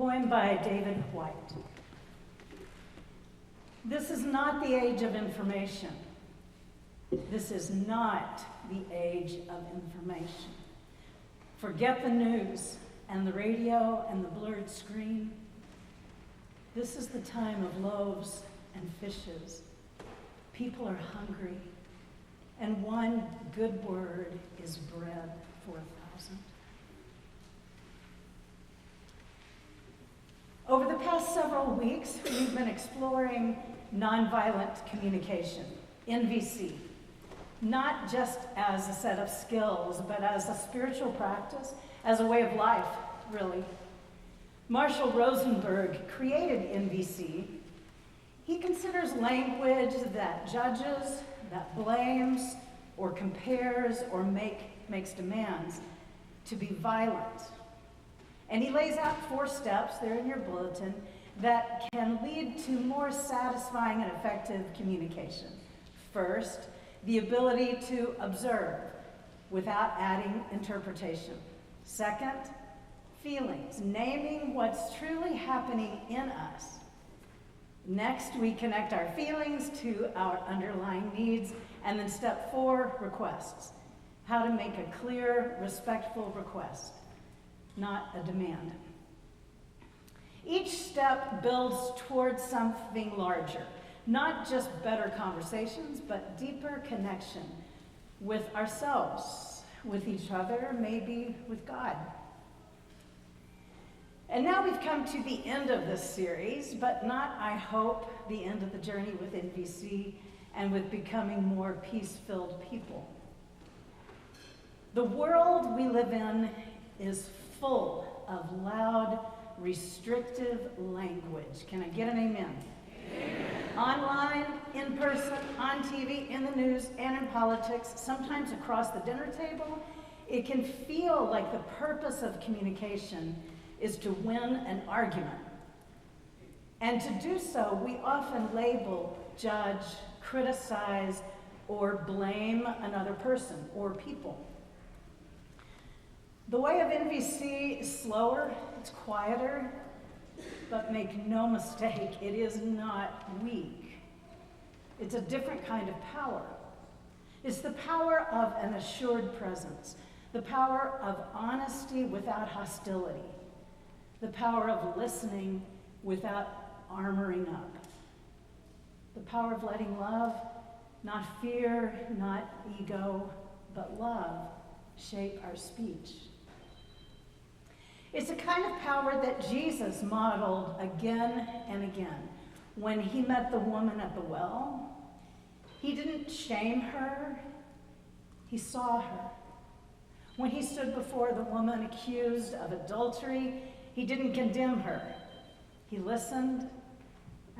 poem by David White. This is not the age of information. This is not the age of information. Forget the news and the radio and the blurred screen. This is the time of loaves and fishes. People are hungry, and one good word is bread for 1,000. Over the past several weeks, we've been exploring nonviolent communication, NVC, not just as a set of skills, but as a spiritual practice, as a way of life, really. Marshall Rosenberg created NVC. He considers language that judges, that blames, or compares, or makes demands to be violent. And he lays out 4 steps, they're in your bulletin, that can lead to more satisfying and effective communication. First, the ability to observe without adding interpretation. Second, feelings, naming what's truly happening in us. Next, we connect our feelings to our underlying needs. And then step 4, requests. How to make a clear, respectful request, not a demand. Each step builds towards something larger, not just better conversations, but deeper connection with ourselves, with each other, maybe with God. And now we've come to the end of this series, but not, I hope, the end of the journey with NVC and with becoming more peace-filled people. The world we live in is full of loud, restrictive language. Can I get an amen? Amen. Online, in person, on TV, in the news, and in politics, sometimes across the dinner table, it can feel like the purpose of communication is to win an argument. And to do so, we often label, judge, criticize, or blame another person or people. The way of NVC is slower, it's quieter, but make no mistake, it is not weak. It's a different kind of power. It's the power of an assured presence, the power of honesty without hostility, the power of listening without armoring up. The power of letting love, not fear, not ego, but love, shape our speech. It's a kind of power that Jesus modeled again and again. When he met the woman at the well, he didn't shame her, he saw her. When he stood before the woman accused of adultery, he didn't condemn her. He listened,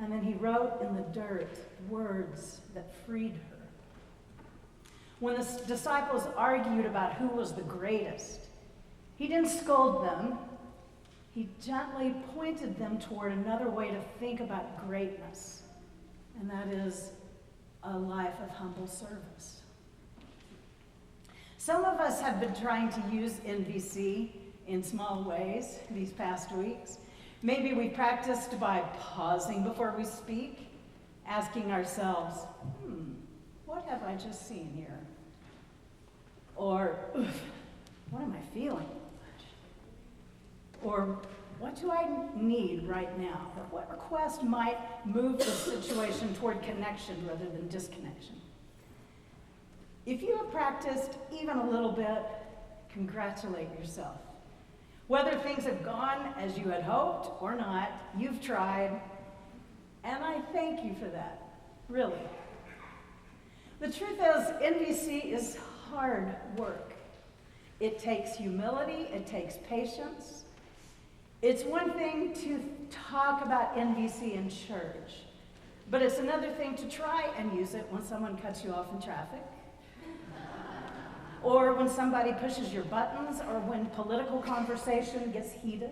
and then he wrote in the dirt words that freed her. When the disciples argued about who was the greatest, he didn't scold them. He gently pointed them toward another way to think about greatness, and that is a life of humble service. Some of us have been trying to use NVC in small ways these past weeks. Maybe we practiced by pausing before we speak, asking ourselves, what have I just seen here? Or, what am I feeling? Or, what do I need right now? Or what request might move the situation toward connection rather than disconnection? If you have practiced even a little bit, congratulate yourself. Whether things have gone as you had hoped or not, you've tried, and I thank you for that, really. The truth is, NVC is hard work. It takes humility, it takes patience. It's one thing to talk about NVC in church, but it's another thing to try and use it when someone cuts you off in traffic, or when somebody pushes your buttons, or when political conversation gets heated.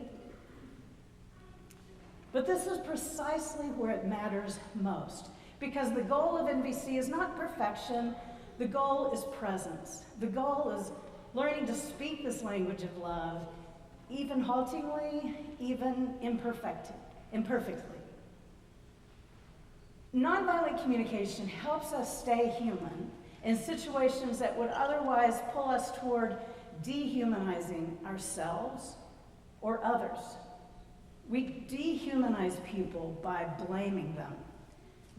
But this is precisely where it matters most, because the goal of NVC is not perfection, the goal is presence. The goal is learning to speak this language of love, even haltingly, even imperfectly. Nonviolent communication helps us stay human in situations that would otherwise pull us toward dehumanizing ourselves or others. We dehumanize people by blaming them,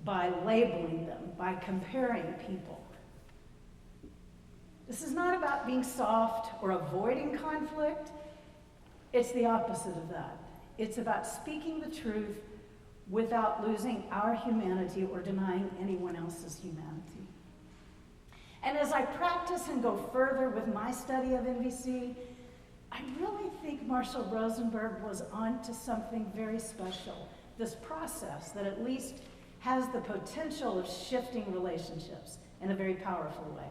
by labeling them, by comparing people. This is not about being soft or avoiding conflict. It's the opposite of that. It's about speaking the truth without losing our humanity or denying anyone else's humanity. And as I practice and go further with my study of NVC, I really think Marshall Rosenberg was onto something very special. This process that at least has the potential of shifting relationships in a very powerful way.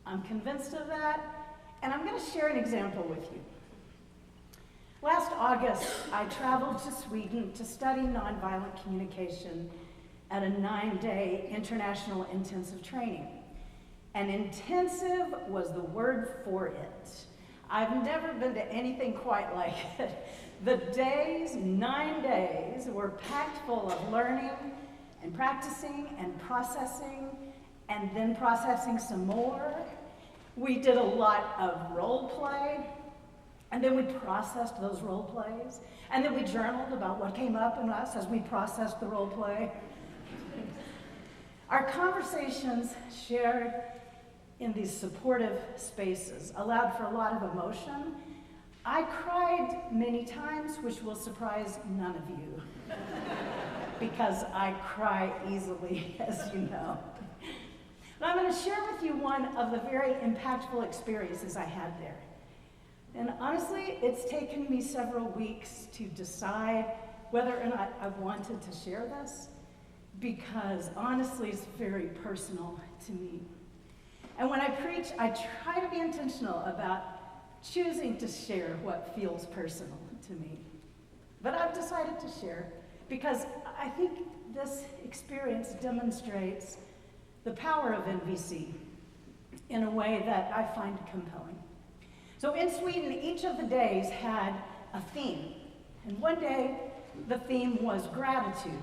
I'm convinced of that, and I'm going to share an example with you. Last August, I traveled to Sweden to study nonviolent communication at a 9-day international intensive training. And intensive was the word for it. I've never been to anything quite like it. The 9 days, were packed full of learning and practicing and processing, and then processing some more. We did a lot of role play, and then we processed those role plays, and then we journaled about what came up in us as we processed the role play. Our conversations shared in these supportive spaces allowed for a lot of emotion. I cried many times, which will surprise none of you, because I cry easily, as you know. But I'm going to share with you one of the very impactful experiences I had there. And honestly, it's taken me several weeks to decide whether or not I wanted to share this, because honestly, it's very personal to me. And when I preach, I try to be intentional about choosing to share what feels personal to me. But I've decided to share because I think this experience demonstrates the power of NVC in a way that I find compelling. So in Sweden, each of the days had a theme. And one day, the theme was gratitude.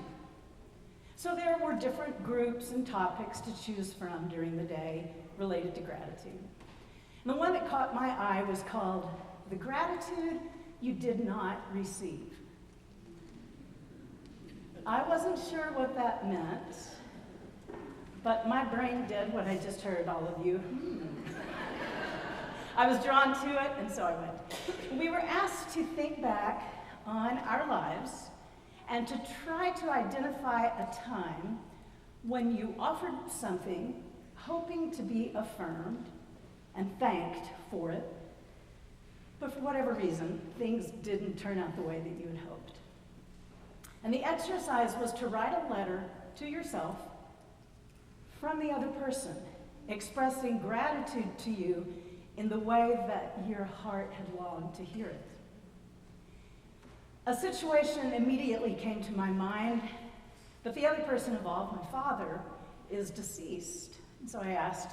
So there were different groups and topics to choose from during the day related to gratitude. And the one that caught my eye was called "The Gratitude You Did Not Receive." I wasn't sure what that meant, but my brain did what I just heard all of you. I was drawn to it, and so I went. We were asked to think back on our lives and to try to identify a time when you offered something hoping to be affirmed and thanked for it, but for whatever reason, things didn't turn out the way that you had hoped. And the exercise was to write a letter to yourself from the other person, expressing gratitude to you in the way that your heart had longed to hear it. A situation immediately came to my mind, but the other person involved, my father, is deceased. And so I asked,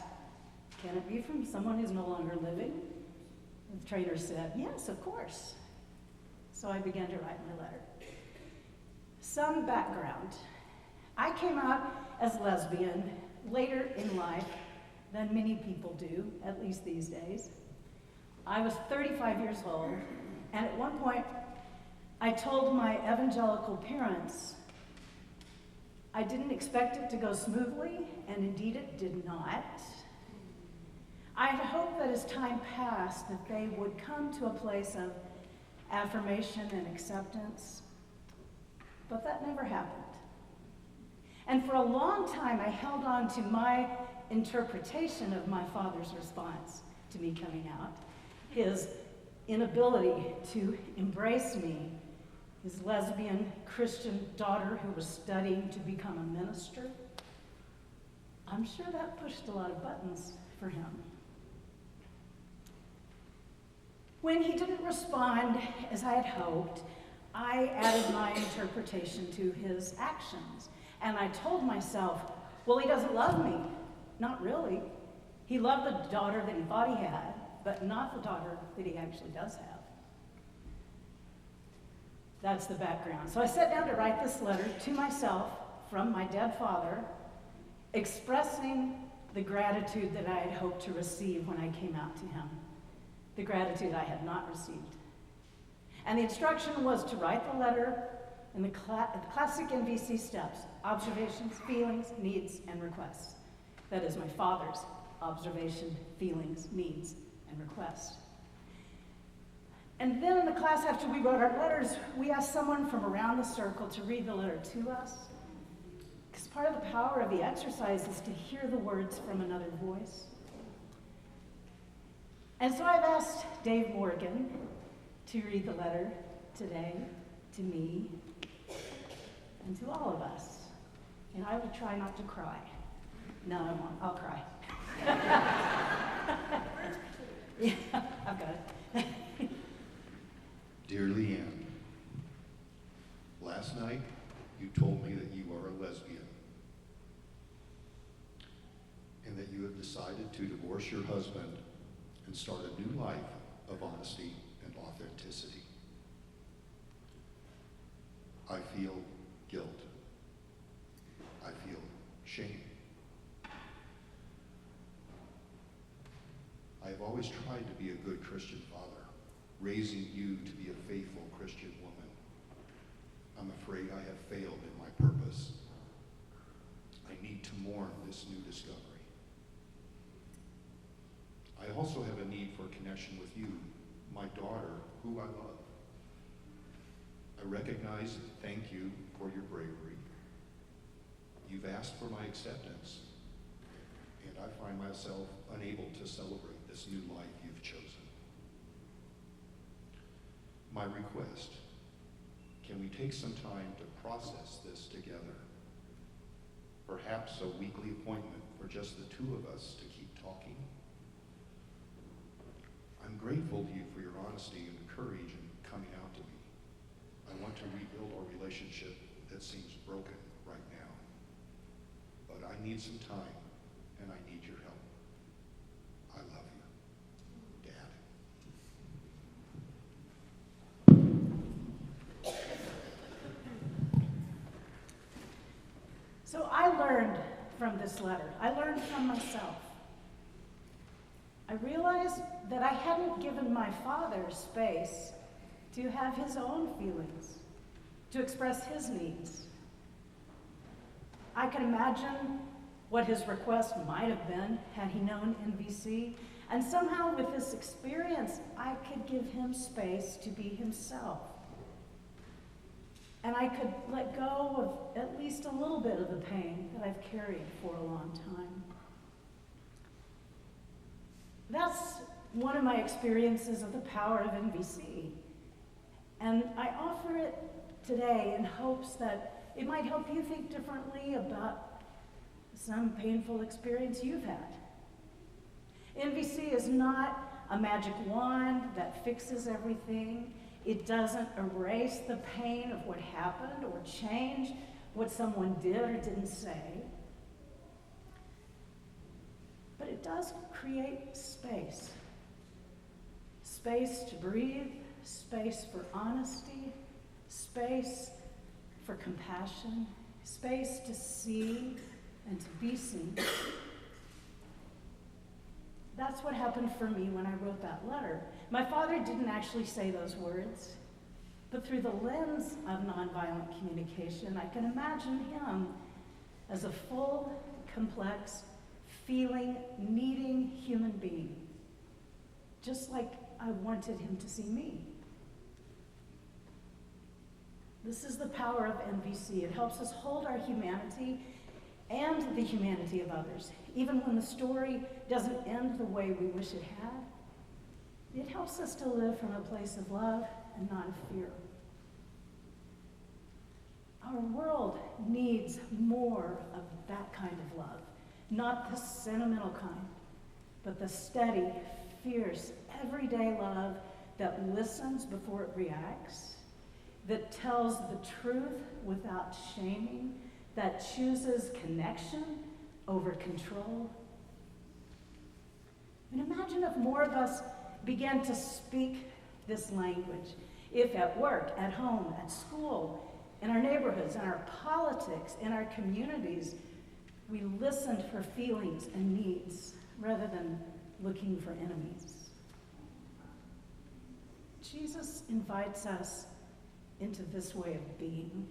can it be from someone who's no longer living? The trainer said, yes, of course. So I began to write my letter. Some background. I came out as lesbian later in life than many people do, at least these days. I was 35 years old, and at one point, I told my evangelical parents I didn't expect it to go smoothly, and indeed it did not. I had hoped that as time passed that they would come to a place of affirmation and acceptance, but that never happened. And for a long time, I held on to my interpretation of my father's response to me coming out, his inability to embrace me, his lesbian Christian daughter who was studying to become a minister. I'm sure that pushed a lot of buttons for him. When he didn't respond as I had hoped, I added my interpretation to his actions. And I told myself, well, he doesn't love me. Not really. He loved the daughter that he thought he had, but not the daughter that he actually does have. That's the background. So I sat down to write this letter to myself from my dead father, expressing the gratitude that I had hoped to receive when I came out to him, the gratitude I had not received. And the instruction was to write the letter in the classic NVC steps: observations, feelings, needs, and requests. That is my father's observation, feelings, needs, and requests. And then in the class, after we wrote our letters, we asked someone from around the circle to read the letter to us. Because part of the power of the exercise is to hear the words from another voice. And so I've asked Dave Morgan to read the letter today to me and to all of us. And I will try not to cry. No, I won't. I'll cry. Yeah, I've got it. Dear Leanne, last night you told me that you are a lesbian and that you have decided to divorce your husband and start a new life of honesty and authenticity. I feel guilt. I feel shame. I have always tried to be a good Christian father, raising you to be a faithful Christian woman. I'm afraid I have failed in my purpose. I need to mourn this new discovery. I also have a need for connection with you, my daughter, who I love. I recognize and thank you for your bravery. You've asked for my acceptance, and I find myself unable to celebrate this new life you've chosen. My request, can we take some time to process this together? Perhaps a weekly appointment for just the two of us to keep talking? I'm grateful to you for your honesty and courage in coming out to me. I want to rebuild our relationship that seems broken right now. But I need some time, and I need your help. I love you, Dad. So I learned from this letter. I learned from myself. I realized that I hadn't given my father space to have his own feelings, to express his needs. I could imagine what his request might have been had he known NVC, and somehow with this experience, I could give him space to be himself. And I could let go of at least a little bit of the pain that I've carried for a long time. That's one of my experiences of the power of NVC. And I offer it today in hopes that it might help you think differently about some painful experience you've had. NVC is not a magic wand that fixes everything. It doesn't erase the pain of what happened or change what someone did or didn't say. But it does create space. Space to breathe, space for honesty, space for compassion, space to see and to be seen. That's what happened for me when I wrote that letter. My father didn't actually say those words, but through the lens of nonviolent communication, I can imagine him as a full, complex, feeling, needing human being, just like I wanted him to see me. This is the power of NVC. It helps us hold our humanity and the humanity of others, even when the story doesn't end the way we wish it had. It helps us to live from a place of love and not of fear. Our world needs more of that kind of love, not the sentimental kind, but the steady, fierce, everyday love that listens before it reacts, that tells the truth without shaming, that chooses connection over control. And imagine if more of us began to speak this language. If at work, at home, at school, in our neighborhoods, in our politics, in our communities, we listened for feelings and needs rather than looking for enemies. Jesus invites us into this way of being,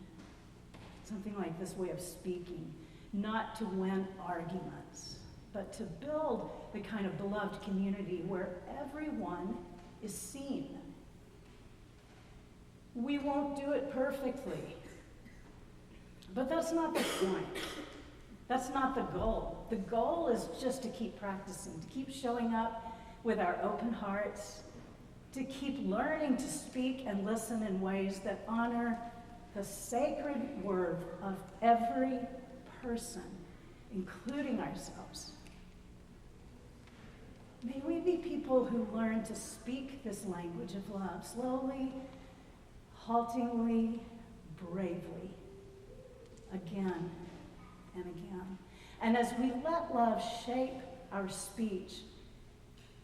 something like this way of speaking, not to win arguments, but to build the kind of beloved community where everyone is seen. We won't do it perfectly, but that's not the point. That's not the goal. The goal is just to keep practicing, to keep showing up with our open hearts, to keep learning to speak and listen in ways that honor the sacred worth of every person, including ourselves. May we be people who learn to speak this language of love slowly, haltingly, bravely, again and again. And as we let love shape our speech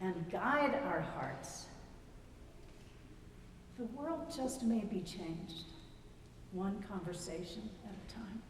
and guide our hearts, the world just may be changed, one conversation at a time.